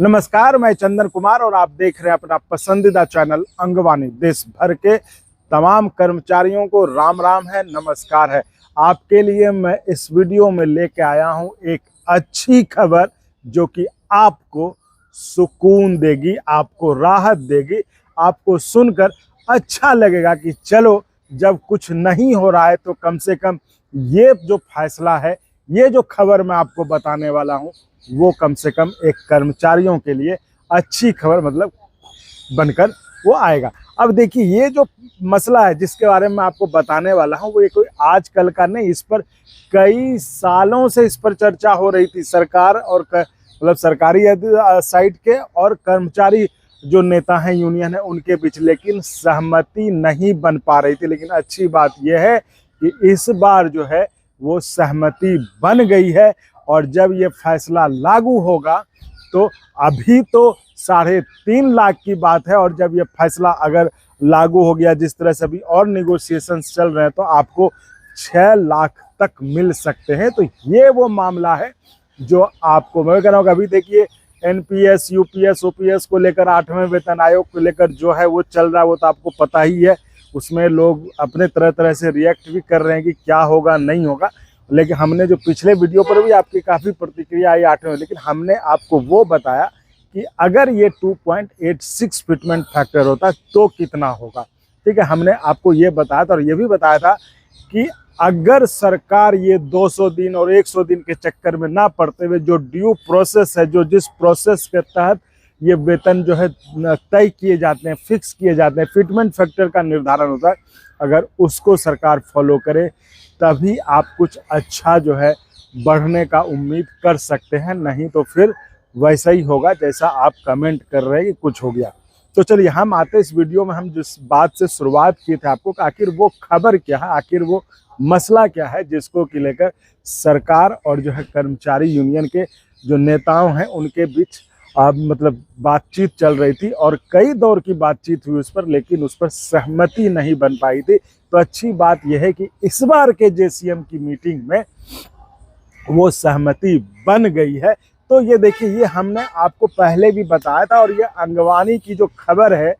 नमस्कार, मैं चंदन कुमार और आप देख रहे हैं अपना पसंदीदा चैनल अंगवानी। देश भर के तमाम कर्मचारियों को राम राम है, नमस्कार है। आपके लिए मैं इस वीडियो में लेके आया हूं एक अच्छी खबर जो कि आपको सुकून देगी, आपको राहत देगी, आपको सुनकर अच्छा लगेगा कि चलो जब कुछ नहीं हो रहा है तो कम से कम ये जो फैसला है, ये जो खबर मैं आपको बताने वाला हूं, वो कम से कम एक कर्मचारियों के लिए अच्छी खबर मतलब बनकर वो आएगा। अब देखिए, ये जो मसला है जिसके बारे में आपको बताने वाला हूँ, वो ये कोई आजकल का नहीं, इस पर कई सालों से इस पर चर्चा हो रही थी। सरकार और मतलब सरकारी साइड के और कर्मचारी जो नेता हैं, यूनियन है, उनके बीच लेकिन सहमति नहीं बन पा रही थी। लेकिन अच्छी बात यह है कि इस बार जो है वो सहमति बन गई है और जब ये फैसला लागू होगा तो अभी तो 3.5 लाख की बात है, और जब ये फैसला अगर लागू हो गया, जिस तरह से अभी और निगोशिएशंस चल रहे हैं, तो आपको 6 लाख तक मिल सकते हैं। तो ये वो मामला है जो आपको मैं कह रहा हूँ। अभी देखिए, एनपीएस, यूपीएस, ओपीएस को लेकर, 8वें वेतन आयोग को लेकर जो है वो चल रहा है, वो तो आपको पता ही है। उसमें लोग अपने तरह तरह से रिएक्ट भी कर रहे हैं कि क्या होगा नहीं होगा। लेकिन हमने जो पिछले वीडियो पर भी आपकी काफ़ी प्रतिक्रिया आई 8वें, लेकिन हमने आपको वो बताया कि अगर ये 2.86 फिटमेंट फैक्टर होता तो कितना होगा। ठीक है, हमने आपको ये बताया था और ये भी बताया था कि अगर सरकार ये 200 दिन और 100 दिन के चक्कर में ना पड़ते हुए जो ड्यू प्रोसेस है, जो जिस प्रोसेस के तहत ये वेतन जो है तय किए जाते हैं, फिक्स किए जाते हैं, फिटमेंट फैक्टर का निर्धारण होता है, अगर उसको सरकार फॉलो करे तभी आप कुछ अच्छा जो है बढ़ने का उम्मीद कर सकते हैं। नहीं तो फिर वैसा ही होगा जैसा आप कमेंट कर रहे हैं कि कुछ हो गया। तो चलिए हम आते इस वीडियो में, हम जिस बात से शुरुआत की थी आपको, आखिर वो खबर क्या है, आखिर वो मसला क्या है जिसको कि लेकर सरकार और जो है कर्मचारी यूनियन के जो नेताओं हैं उनके बीच मतलब बातचीत चल रही थी और कई दौर की बातचीत हुई उस पर, लेकिन उस पर सहमति नहीं बन पाई थी। तो अच्छी बात यह है कि इस बार के जेसीएम की मीटिंग में वो सहमति बन गई है। तो ये देखिए, ये हमने आपको पहले भी बताया था और ये अंगवानी की जो खबर है,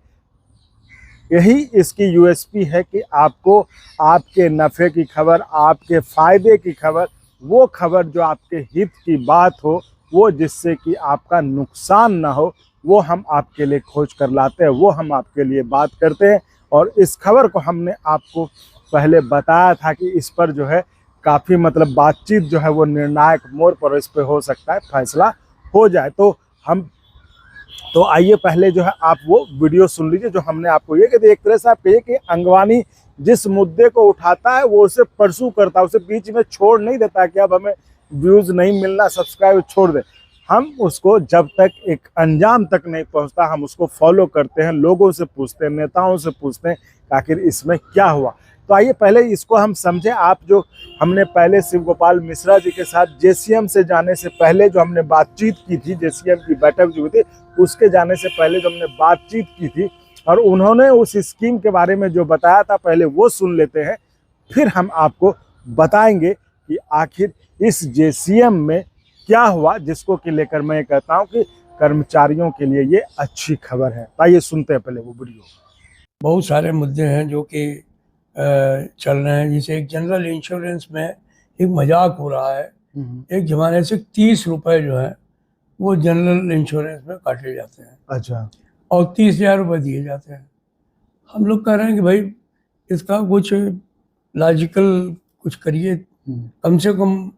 यही इसकी यूएसपी है कि आपको आपके नफ़े की खबर, आपके फ़ायदे की खबर, वो खबर जो आपके हित की बात हो, वो जिससे कि आपका नुकसान ना हो, वो हम आपके लिए खोज कर लाते हैं, वो हम आपके लिए बात करते हैं। और इस खबर को हमने आपको पहले बताया था कि इस पर जो है काफ़ी मतलब बातचीत जो है वो निर्णायक मोड़ पर इस पर हो सकता है, फैसला हो जाए। तो आइए पहले जो है आप वो वीडियो सुन लीजिए जो हमने आपको ये कहते, एक तरह से आप कहिए कि अंगवानी जिस मुद्दे को उठाता है वो उसे परसू करता है, उसे बीच में छोड़ नहीं देता कि अब हमें व्यूज़ नहीं मिलना, सब्सक्राइब छोड़ दे। हम उसको जब तक एक अंजाम तक नहीं पहुंचता, हम उसको फॉलो करते हैं, लोगों से पूछते हैं, नेताओं से पूछते हैं आखिर इसमें क्या हुआ। तो आइए पहले इसको हम समझें। आप जो हमने पहले शिव गोपाल मिश्रा जी के साथ जेसीएम से जाने से पहले जो हमने बातचीत की थी, जेसीएम की बैठक जो हुई थी उसके जाने से पहले जो हमने बातचीत की थी और उन्होंने उस स्कीम के बारे में जो बताया था, पहले वो सुन लेते हैं, फिर हम आपको बताएंगे कि आखिर इस जेसीएम में क्या हुआ, जिसको कि लेकर मैं कहता हूं कि कर्मचारियों के लिए ये अच्छी खबर है। आइए सुनते हैं पहले वो वीडियो। बहुत सारे मुद्दे हैं जो कि चल रहे हैं। जैसे एक जनरल इंश्योरेंस में एक मजाक हो रहा है, एक जमाने से 30 रुपए जो है वो जनरल इंश्योरेंस में काटे जाते हैं। अच्छा। और 30,000 रुपये दिए जाते हैं। हम लोग कह रहे हैं कि भाई इसका कुछ लॉजिकल कुछ करिए, कम से कम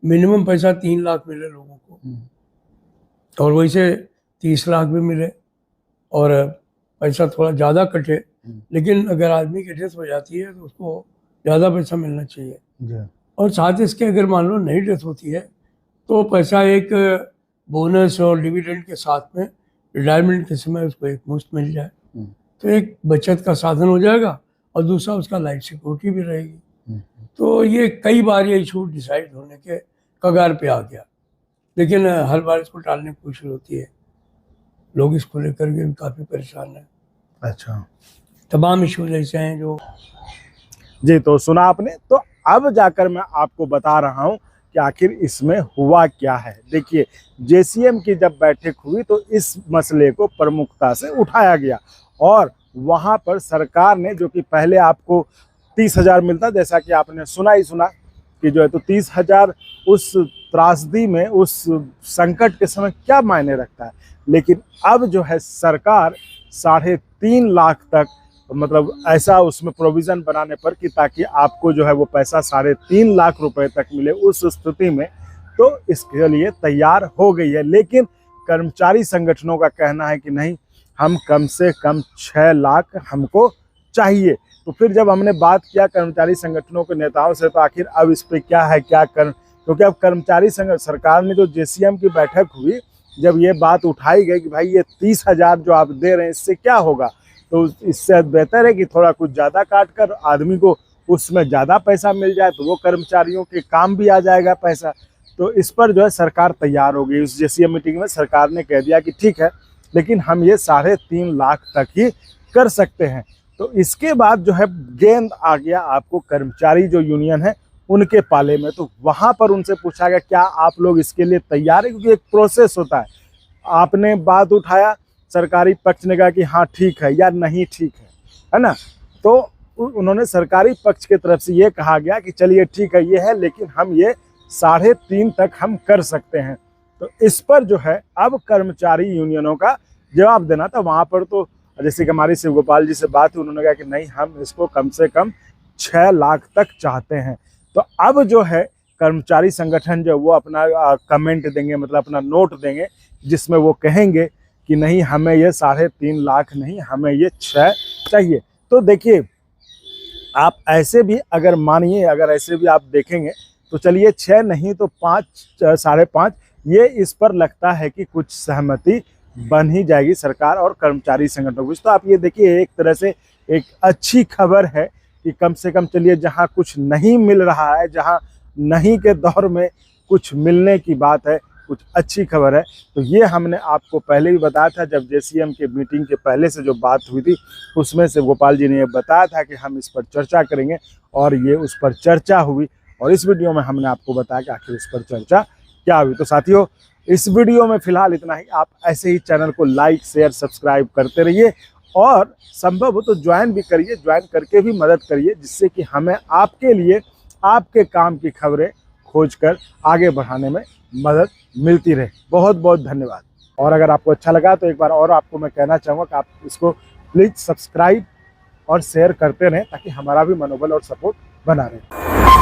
मिनिमम पैसा 3 लाख मिले लोगों को, और वैसे 30 लाख भी मिले और पैसा थोड़ा ज़्यादा कटे। लेकिन अगर आदमी की डेथ हो जाती है तो उसको ज़्यादा पैसा मिलना चाहिए। और साथ इसके अगर मान लो नहीं डेथ होती है तो पैसा एक बोनस और डिविडेंड के साथ में रिटायरमेंट के समय उसको एक मुश्त मिल जाए, तो एक बचत का साधन हो जाएगा और दूसरा उसका लाइफ सिक्योरिटी भी रहेगी। तो ये कई बार ये इशू डिसाइड होने के कगार पे आ गया, लेकिन हर बार इसको टालने की कोशिश होती है। लोग इसको लेकर के भी काफ़ी परेशान हैं। अच्छा, तमाम इशूज ऐसे हैं जो जी, तो सुना आपने। तो अब जाकर मैं आपको बता रहा हूं कि आखिर इसमें हुआ क्या है। देखिए, जेसीएम की जब बैठक हुई तो इस मसले को प्रमुखता से उठाया गया और वहां पर सरकार ने, जो कि पहले आपको 30,000 मिलता, जैसा कि आपने सुना ही सुना कि जो है तो 30,000 उस त्रासदी में, उस संकट के समय क्या मायने रखता है। लेकिन अब जो है सरकार 3.5 लाख तक, मतलब ऐसा उसमें प्रोविज़न बनाने पर कि ताकि आपको जो है वो पैसा 3.5 लाख रुपए तक मिले, उस स्थिति में तो इसके लिए तैयार हो गई है। लेकिन कर्मचारी संगठनों का कहना है कि नहीं, हम कम से कम 6 लाख हमको चाहिए। तो फिर जब हमने बात किया कर्मचारी संगठनों के नेताओं से, तो आखिर अब इस पे क्या है, क्या कर, क्योंकि अब कर्मचारी सरकार ने जो जेसीएम की बैठक हुई, जब ये बात उठाई गई कि भाई ये 30,000 जो आप दे रहे हैं इससे क्या होगा, तो इससे बेहतर है कि थोड़ा कुछ ज़्यादा काट कर आदमी को उसमें ज़्यादा पैसा मिल जाए, तो वो कर्मचारियों के काम भी आ जाएगा पैसा। तो इस पर जो है सरकार तैयार हो गई। उस जेसीएम मीटिंग में सरकार ने कह दिया कि ठीक है, लेकिन हम ये 3.5 लाख तक ही कर सकते हैं। तो इसके बाद जो है गेंद आ गया आपको कर्मचारी जो यूनियन है उनके पाले में। तो वहाँ पर उनसे पूछा गया क्या आप लोग इसके लिए तैयार हैं, क्योंकि एक प्रोसेस होता है। आपने बात उठाया, सरकारी पक्ष ने कहा कि हाँ ठीक है या नहीं ठीक है ना। तो उन्होंने सरकारी पक्ष की तरफ से ये कहा गया कि चलिए ठीक है ये है, लेकिन हम ये 3.5 तक हम कर सकते हैं। तो इस पर जो है अब कर्मचारी यूनियनों का जवाब देना था। वहाँ पर तो जैसे कि हमारी शिव गोपाल जी से बात हुई, उन्होंने कहा कि नहीं, हम इसको कम से कम 6 लाख तक चाहते हैं। तो अब जो है कर्मचारी संगठन जो वो अपना कमेंट देंगे, मतलब अपना नोट देंगे, जिसमें वो कहेंगे कि नहीं, हमें ये 3.5 लाख नहीं, हमें ये 6 चाहिए। तो देखिए, आप ऐसे भी अगर मानिए, अगर ऐसे भी आप देखेंगे तो चलिए 6 नहीं तो 5, 5.5, ये इस पर लगता है कि कुछ सहमति बन ही जाएगी सरकार और कर्मचारी संगठनों की। तो आप ये देखिए, एक तरह से एक अच्छी खबर है कि कम से कम चलिए जहां कुछ नहीं मिल रहा है, जहां नहीं के दौर में कुछ मिलने की बात है, कुछ अच्छी खबर है। तो ये हमने आपको पहले भी बताया था, जब जेसीएम के मीटिंग के पहले से जो बात हुई थी उसमें से गोपाल जी ने ये बताया था कि हम इस पर चर्चा करेंगे, और ये उस पर चर्चा हुई। और इस वीडियो में हमने आपको बताया कि आखिर इस पर चर्चा क्या हुई। तो साथियों, इस वीडियो में फिलहाल इतना ही। आप ऐसे ही चैनल को लाइक, शेयर, सब्सक्राइब करते रहिए और संभव हो तो ज्वाइन भी करिए, ज्वाइन करके भी मदद करिए, जिससे कि हमें आपके लिए आपके काम की खबरें खोजकर आगे बढ़ाने में मदद मिलती रहे। बहुत बहुत धन्यवाद। और अगर आपको अच्छा लगा तो एक बार और आपको मैं कहना चाहूँगा कि आप इसको प्लीज़ सब्सक्राइब और शेयर करते रहें, ताकि हमारा भी मनोबल और सपोर्ट बना रहे।